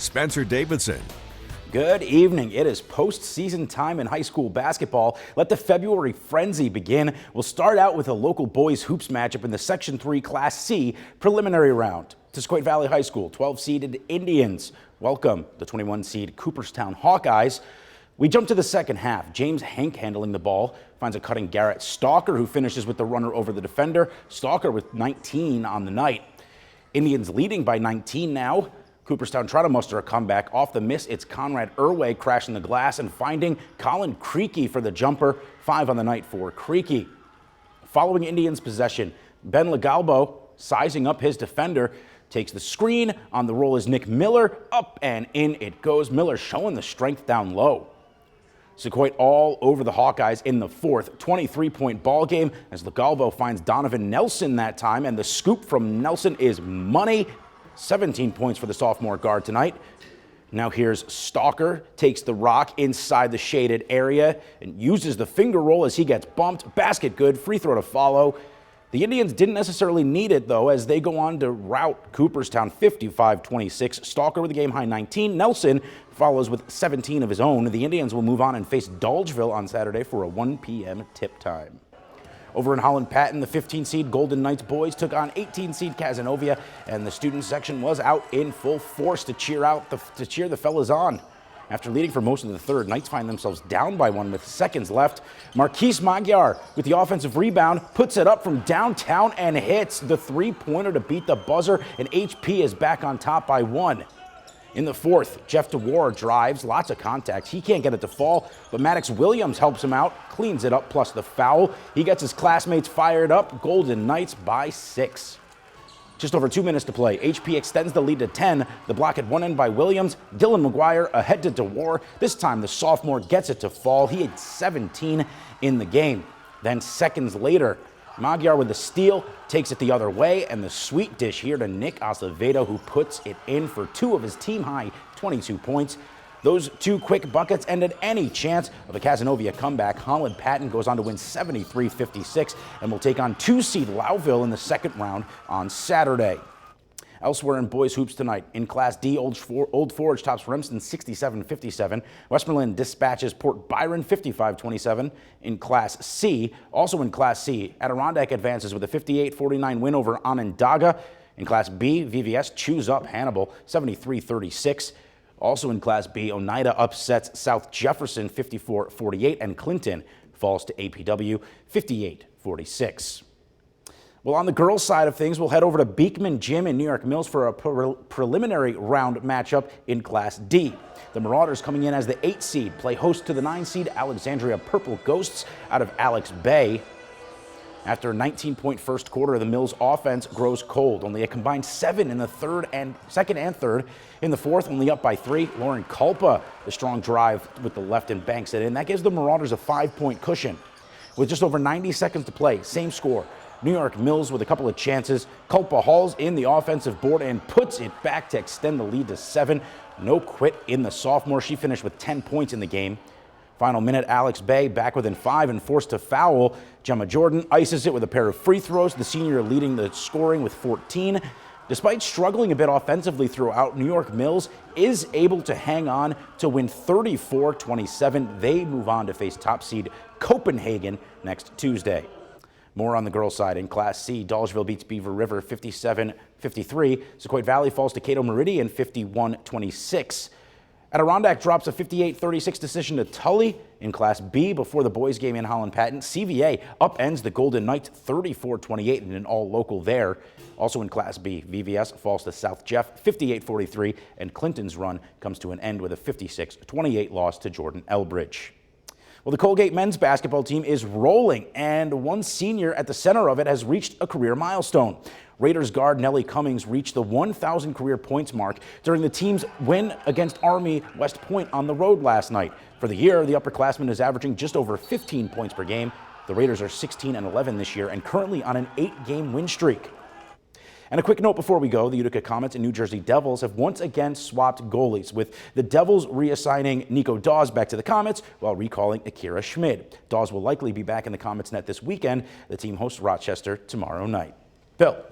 Spencer Davidson. Good evening. It is postseason time in high school basketball. Let the February frenzy begin. We'll start out with a local boys hoops matchup in the Section 3 Class C preliminary round. SauqUOIT Valley High School 12-seeded Indians welcome the 21-seed Cooperstown Hawkeyes. We jump to the second half. James Hank handling the ball finds a cutting Garrett Stalker, who finishes with the runner over the defender. Stalker with 19 on the night. Indians leading by 19 now. Cooperstown try to muster a comeback. Off the miss, it's Conrad Irway crashing the glass and finding Colin Creaky for the jumper. 5 on the night for Creaky. Following Indians' possession, Ben Legalbo, sizing up his defender, takes the screen. On the roll is Nick Miller. Up and in it goes. Miller showing the strength down low. SAUQUOIT all over the Hawkeyes in the fourth. 23-point ball game as Legalbo finds Donovan Nelson that time, and the scoop from Nelson is money. 17 points for the sophomore guard tonight. Now here's Stalker, takes the rock inside the shaded area and uses the finger roll as he gets bumped. Basket good, free throw to follow. The Indians didn't necessarily need it, though, as they go on to rout Cooperstown 55-26. Stalker with a game-high 19. Nelson follows with 17 of his own. The Indians will move on and face Dolgeville on Saturday for a 1 p.m. tip time. Over in Holland Patton, the 15-seed Golden Knights boys took on 18-seed Cazenovia, and the student section was out in full force to cheer the fellas on. After leading for most of the third, Knights find themselves down by 1 with seconds left. Marquise Magyar with the offensive rebound puts it up from downtown and hits the three-pointer to beat the buzzer, and HP is back on top by 1. In the fourth, Jeff DeWar drives, lots of contact. He can't get it to fall, but Maddox Williams helps him out, cleans it up, plus the foul. He gets his classmates fired up. Golden Knights by 6. Just over 2 minutes to play. HP extends the lead to 10. The block at one end by Williams. Dylan McGuire ahead to DeWar. This time the sophomore gets it to fall. He had 17 in the game. Then seconds later, Magyar with the steal takes it the other way, and the sweet dish here to Nick Acevedo, who puts it in for 2 of his team-high 22 points. Those 2 quick buckets ended any chance of a Cazenovia comeback. Holland Patton goes on to win 73-56 and will take on 2-seed Louville in the second round on Saturday. Elsewhere in boys hoops tonight, in Class D, Old Forge tops Remsen 67-57. Westmoreland dispatches Port Byron 55-27. In Class C, also in Class C, Adirondack advances with a 58-49 win over Onondaga. In Class B, VVS chews up Hannibal 73-36. Also in Class B, Oneida upsets South Jefferson 54-48, and Clinton falls to APW 58-46. Well, on the girls' side of things, we'll head over to Beekman Gym in New York Mills for a preliminary round matchup in Class D. The Marauders, coming in as the 8 seed, play host to the 9 seed Alexandria Purple Ghosts out of Alex Bay. After a 19-point first quarter, the Mills offense grows cold. Only a combined 7 in the second and third. In the fourth, only up by 3. Lauren Culpa, the strong drive with the left and banks it in. That gives the Marauders a 5-point cushion. With just over 90 seconds to play, same score. New York Mills with a couple of chances. Culpa hauls in the offensive board and puts it back to extend the lead to 7. No quit in the sophomore. She finished with 10 points in the game. Final minute, Alex Bay back within 5 and forced to foul. Gemma Jordan ices it with a pair of free throws. The senior leading the scoring with 14. Despite struggling a bit offensively throughout, New York Mills is able to hang on to win 34-27. They move on to face top seed Copenhagen next Tuesday. More on the girls' side. In Class C, Dolgeville beats Beaver River 57-53. SAUQUOIT Valley falls to CATO-MERIDIAN 51-26. Adirondack drops a 58-36 decision to Tully. In Class B, before the boys' game in Holland Patton, CVA upends the Golden Knights 34-28 in an all-local there. Also in Class B, VVS falls to South Jeff 58-43, and Clinton's run comes to an end with a 56-28 loss to Jordan-ELBRIDGE. Well, the Colgate men's basketball team is rolling, and one senior at the center of it has reached a career milestone. Raiders guard Nellie Cummings reached the 1,000 career points mark during the team's win against Army West Point on the road last night. For the year, the upperclassman is averaging just over 15 points per game. The Raiders are 16-11 this year and currently on an 8-game win streak. And a quick note before we go, the Utica Comets and New Jersey Devils have once again swapped goalies, with the Devils reassigning Nico Dawes back to the Comets while recalling Akira Schmid. Dawes will likely be back in the Comets net this weekend. The team hosts Rochester tomorrow night. Bill.